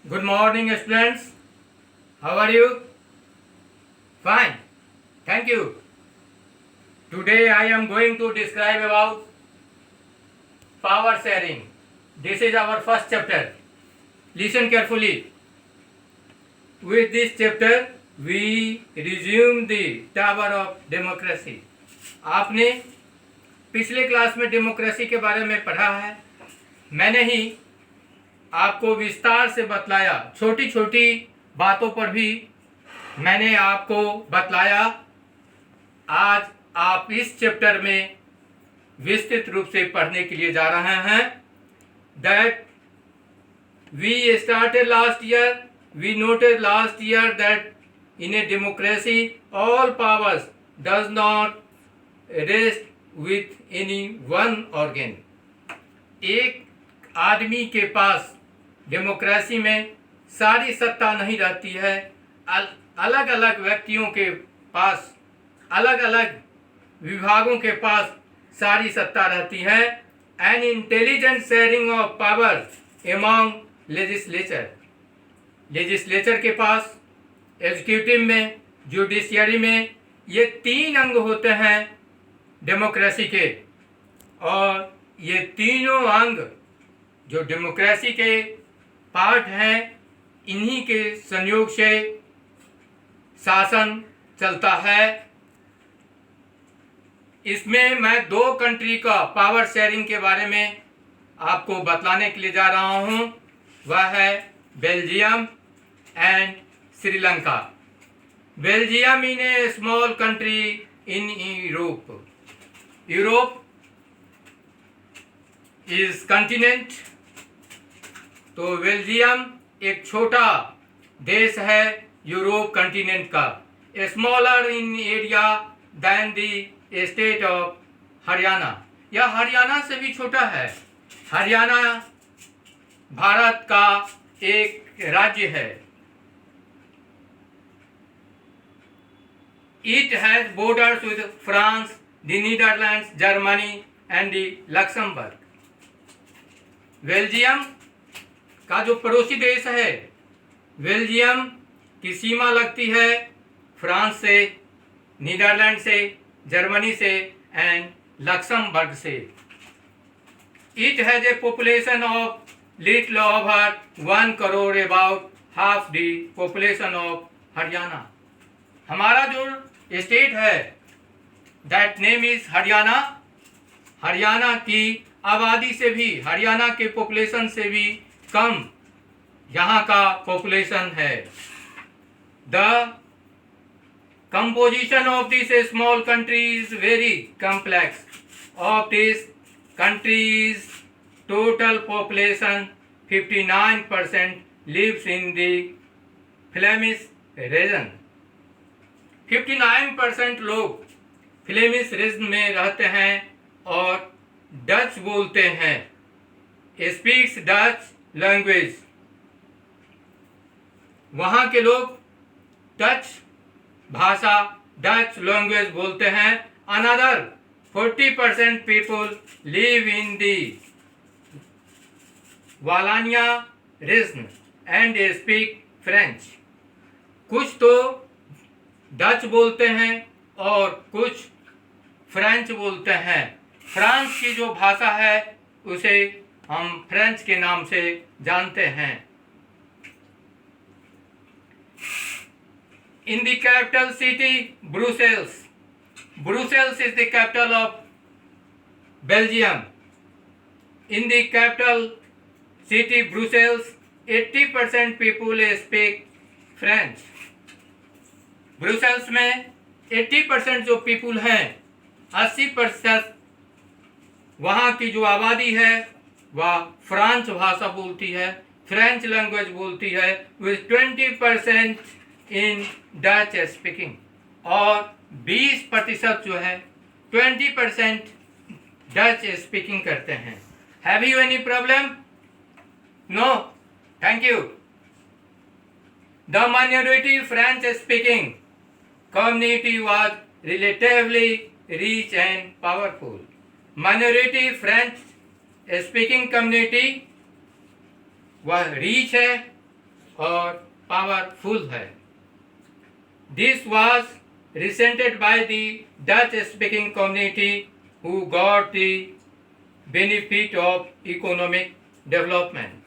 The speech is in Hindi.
Good morning, students. How are you? Fine. Thank you. Today I am going to describe about power sharing. This is our first chapter. Listen carefully. With this chapter, we resume the tower of democracy. आपने पिछले क्लास में डेमोक्रेसी के बारे में पढ़ा है. मैंने ही आपको विस्तार से बतलाया. छोटी छोटी बातों पर भी मैंने आपको बतलाया. आज आप इस चैप्टर में विस्तृत रूप से पढ़ने के लिए जा रहे हैं. That we started last year. We noted last year that in a democracy all powers does not rest with any one organ. एक आदमी के पास डेमोक्रेसी में सारी सत्ता नहीं रहती है. अलग अलग व्यक्तियों के पास, अलग अलग विभागों के पास सारी सत्ता रहती है. An intelligent sharing of power among legislature. Legislature के पास, एग्जीक्यूटिव में, जुडिशियरी में, ये तीन अंग होते हैं डेमोक्रेसी के. और ये तीनों अंग जो डेमोक्रेसी के पार्ट हैं, इन्हीं के संयोग से शासन चलता है. इसमें मैं दो कंट्री का पावर शेयरिंग के बारे में आपको बतलाने के लिए जा रहा हूं. वह है Belgium and Sri Lanka. Belgium in A small country in Europe. Europe is continent. तो बेल्जियम एक छोटा देश है यूरोप कंटिनेंट का. Smaller in area then the state of Haryana. यह हरियाणा से भी छोटा है. हरियाणा भारत का एक राज्य है. It has borders with France, the Netherlands, Germany and the Luxembourg. Belgium का जो पड़ोसी देश है, बेल्जियम की सीमा लगती है फ्रांस से, नीदरलैंड से, जर्मनी से एंड लक्समबर्ग से. It has a population of little over 1 crore, about half the population of Haryana. हमारा जो स्टेट है that name is Haryana. Haryana की आबादी से भी, हरियाणा के पॉपुलेशन से भी कम यहाँ का पॉपुलेशन है. The composition of this small country is very complex. Of this country's total population, 59% lives in the Flemish region. 59% लोग फ्लेमिश रीजन में रहते हैं और डच बोलते हैं. Speaks Dutch language. वहाँ के लोग डच भाषा, डच लैंग्वेज बोलते हैं. Another 40% people live in the Wallonia region and speak French. कुछ तो डच बोलते हैं और कुछ फ्रेंच बोलते हैं. फ्रांस की जो भाषा है उसे हम फ्रेंच के नाम से जानते हैं. In the capital city Brussels. Brussels is the capital of Belgium. In the capital city Brussels, 80% people speak French. Brussels में 80% जो पीपुल हैं, 80% वहाँ की जो आबादी है वह फ्रांच भाषा बोलती है, फ्रेंच लैंग्वेज बोलती है, विद 20% इन डच स्पीकिंग. और 20% जो है 20% डच स्पीकिंग करते हैं. Have you any problem? No, thank you. The minority French speaking community was relatively rich and powerful. Minority French speaking community वह रिच है, और पावरफुल है. This was resented by the Dutch-speaking community who got the benefit of economic development.